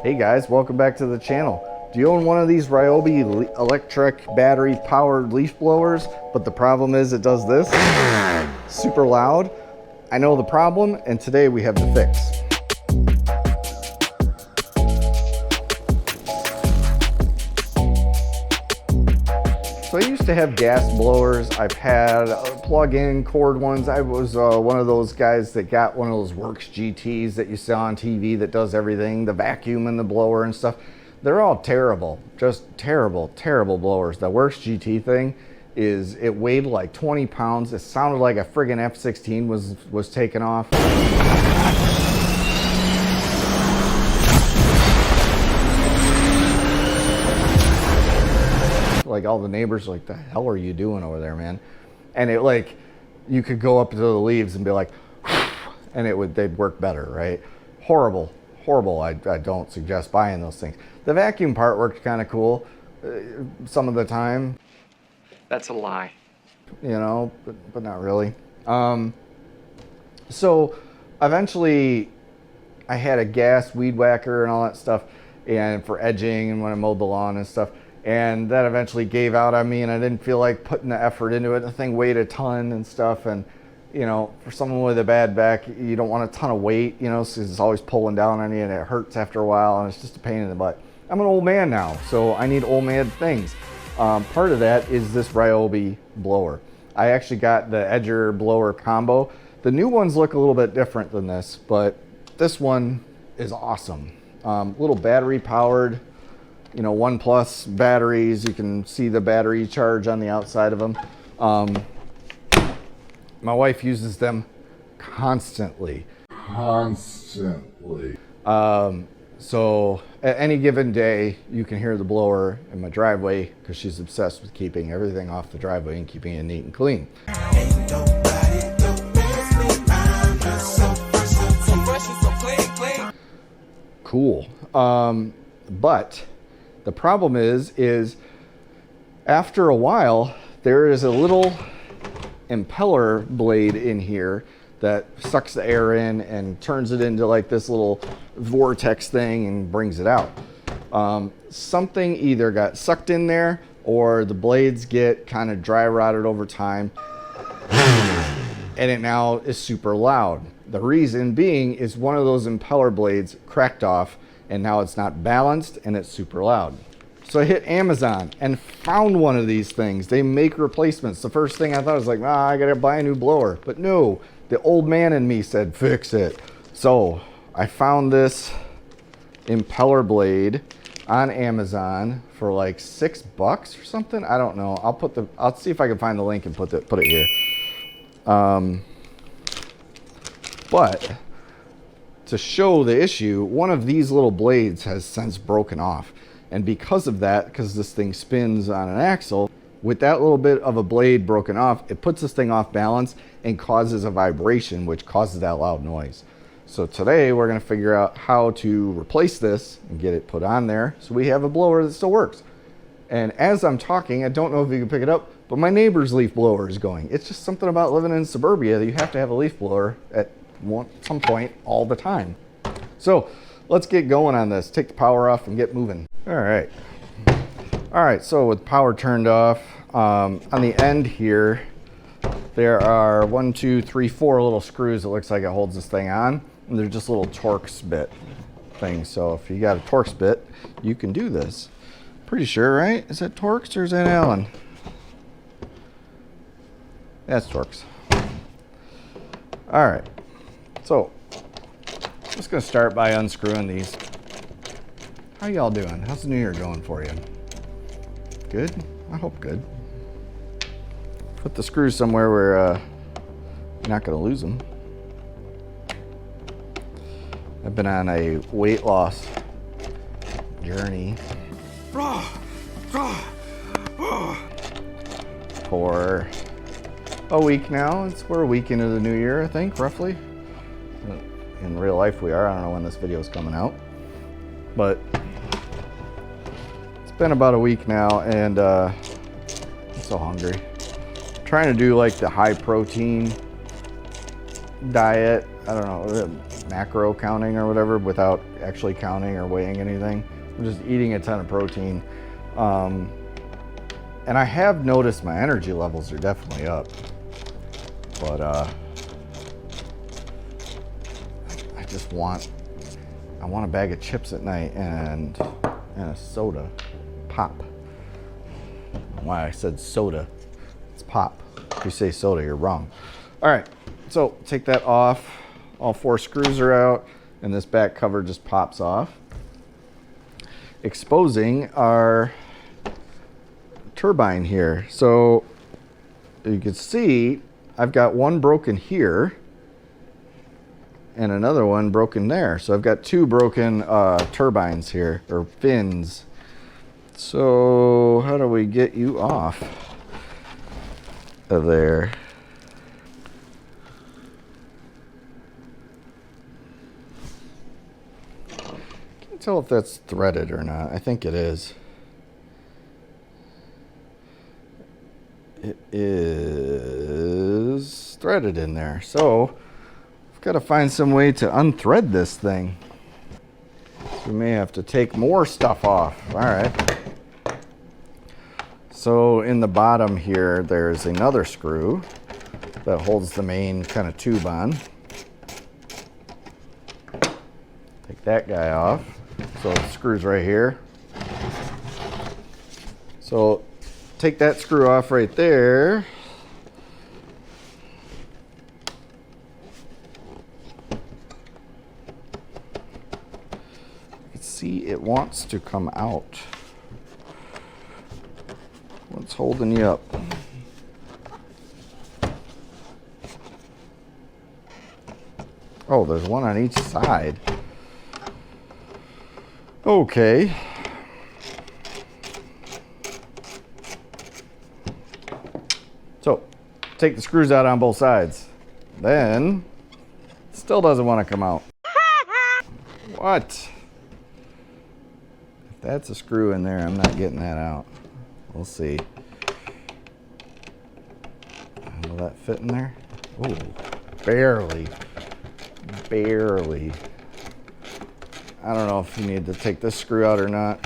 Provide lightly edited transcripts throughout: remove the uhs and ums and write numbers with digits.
Hey guys, welcome back to the channel. Do you own one of these Ryobi electric battery powered leaf blowers, but the problem is it does this? Super loud. I know the problem, and today we have the fix. So I used to have gas blowers. I've had plug-in cord ones. I was one of those guys that got one of those Works GTs that you saw on TV that does everything, the vacuum and the blower and stuff. They're all terrible, just terrible, terrible blowers. The Works GT thing it weighed like 20 pounds. It sounded like a friggin' F-16 was taking off. Like all the neighbors were like, the hell are you doing over there, man? And it like, you could go up to the leaves and be like, and they'd work better, right? Horrible, horrible. I don't suggest buying those things. The vacuum part worked kind of cool some of the time. That's a lie. You know, but not really. So eventually I had a gas weed whacker and all that stuff, and for edging and when I mowed the lawn and stuff. And that eventually gave out on me, and I didn't feel like putting the effort into it. The thing weighed a ton and stuff, and you know, for someone with a bad back, you don't want a ton of weight, you know, so it's always pulling down on you, and it hurts after a while, and it's just a pain in the butt. I'm an old man now, so I need old man things. Part of that is this Ryobi blower. I actually got the edger blower combo. The new ones look a little bit different than this, but this one is awesome. Little battery powered, you know, 1+ batteries. You can see the battery charge on the outside of them. My wife uses them constantly. So at any given day, you can hear the blower in my driveway because she's obsessed with keeping everything off the driveway and keeping it neat and clean. Cool. But the problem is after a while, there is a little impeller blade in here that sucks the air in and turns it into like this little vortex thing and brings it out. Something either got sucked in there or the blades get kind of dry rotted over time, and it now is super loud. The reason being is one of those impeller blades cracked off, and now it's not balanced and it's super loud. So I hit Amazon and found one of these things. They make replacements. The first thing I thought was like, I gotta buy a new blower. But no, the old man in me said, fix it. So I found this impeller blade on Amazon for like $6 or something. I don't know. I'll see if I can find the link and put it here. But to show the issue, one of these little blades has since broken off. And because of that, because this thing spins on an axle, with that little bit of a blade broken off, it puts this thing off balance and causes a vibration, which causes that loud noise. So today we're going to figure out how to replace this and get it put on there so we have a blower that still works. And as I'm talking, I don't know if you can pick it up, but my neighbor's leaf blower is going. It's just something about living in suburbia that you have to have a leaf blower at some point all the time. So let's get going on this. Take the power off and get moving. All right, so with power turned off, on the end here, there are 1, 2, 3, 4 little screws. It looks like it holds this thing on, and they're just little Torx bit things. So if you got a Torx bit, you can do this. Pretty sure, right? Is that Torx or is that Allen? That's Torx. All right, so I'm just gonna start by unscrewing these. How y'all doing? How's the new year going for you? Good? I hope good. Put the screws somewhere where you're not going to lose them. I've been on a weight loss journey for a week now. We're a week into the new year, I think, roughly. In real life we are. I don't know when this video is coming out. But it's been about a week now, and I'm so hungry. I'm trying to do like the high protein diet. I don't know. macro counting or whatever without actually counting or weighing anything. I'm just eating a ton of protein. And I have noticed my energy levels are definitely up. But I want a bag of chips at night and a soda. Pop. Why I said soda. It's pop. If you say soda, you're wrong. All right, so take that off. All 4 screws are out, and this back cover just pops off, exposing our turbine here. So you can see I've got one broken here and another one broken there. So I've got 2 broken turbines here, or fins. So how do we get you off of there? Can't tell if that's threaded or not. I think it is. It is threaded in there. So I've got to find some way to unthread this thing. So we may have to take more stuff off. All right. So in the bottom here, there's another screw that holds the main kind of tube on. Take that guy off. So the screw's right here. So take that screw off right there. You can see it wants to come out. What's holding you up? Oh, there's one on each side. Okay. So, take the screws out on both sides. Then, it still doesn't want to come out. What? If that's a screw in there, I'm not getting that out. We'll see. Will that fit in there? Oh, barely. Barely. I don't know if you need to take this screw out or not.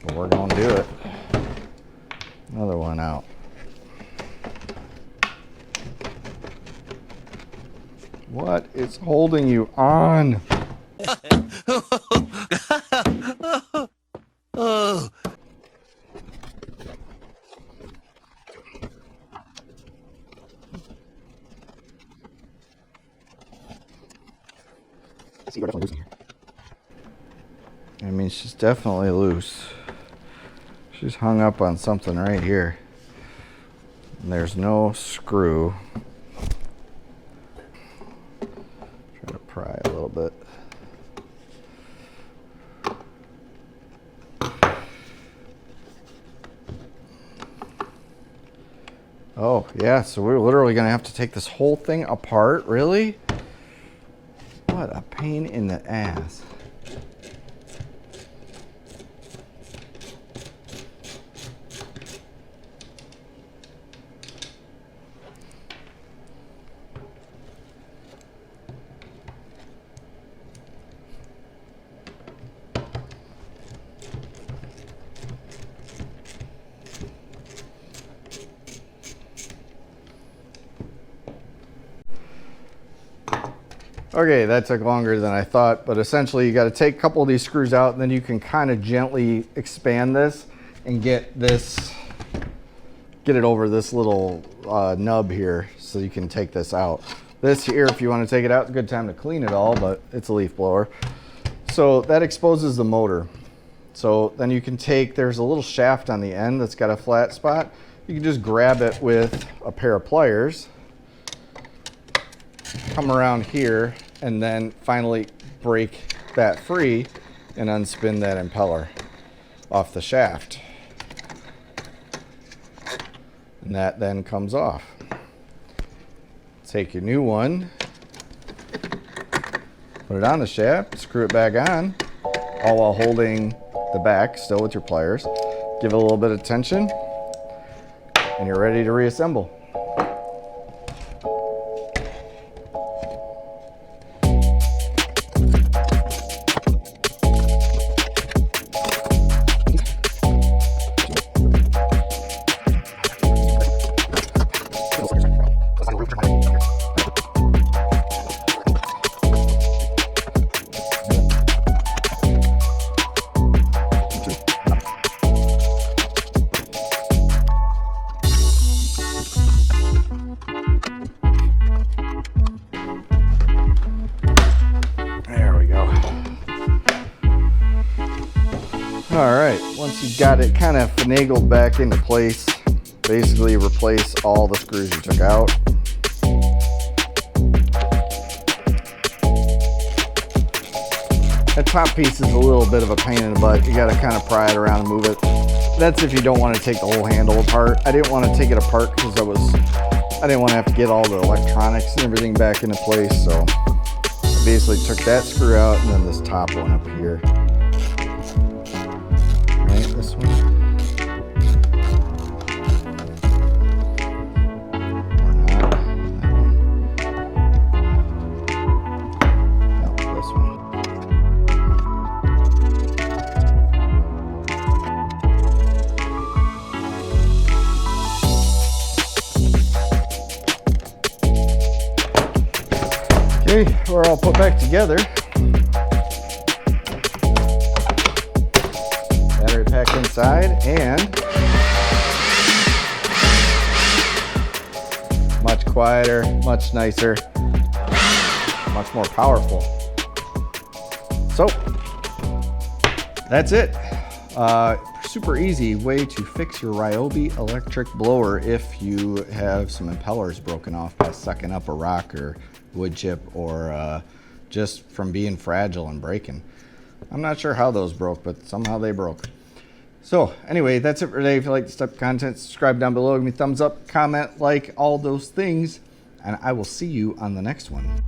But we're going to do it. Another one out. What is holding you on? Oh. See, you're definitely loose in here. I mean, she's definitely loose. She's hung up on something right here. And there's no screw. Try to pry a little bit. Oh, yeah, so we're literally going to have to take this whole thing apart, really? What a pain in the ass. Okay, that took longer than I thought, but essentially you got to take a couple of these screws out and then you can kind of gently expand this and get it over this little nub here so you can take this out. This here, if you want to take it out, it's a good time to clean it all, but it's a leaf blower. So that exposes the motor. So then you can take, there's a little shaft on the end that's got a flat spot. You can just grab it with a pair of pliers, come around here, and then finally break that free and unspin that impeller off the shaft. And that then comes off. Take your new one, put it on the shaft, screw it back on, all while holding the back still with your pliers. Give it a little bit of tension, and you're ready to reassemble. All right, once you've got it kind of finagled back into place, basically replace all the screws you took out. That top piece is a little bit of a pain in the butt. You got to kind of pry it around and move it. That's if you don't want to take the whole handle apart. I didn't want to take it apart because I didn't want to have to get all the electronics and everything back into place. So I basically took that screw out and then this top one up here. Right, this one. Or not. That one. No, this one. Okay, we're all put back together. Battery pack inside, and much quieter, much nicer, much more powerful. So that's it. Super easy way to fix your Ryobi electric blower if you have some impellers broken off by sucking up a rock or wood chip, or just from being fragile and breaking. I'm not sure how those broke, but somehow they broke. So anyway, that's it for today. If you like this type of content, subscribe down below, give me a thumbs up, comment, like, all those things, and I will see you on the next one.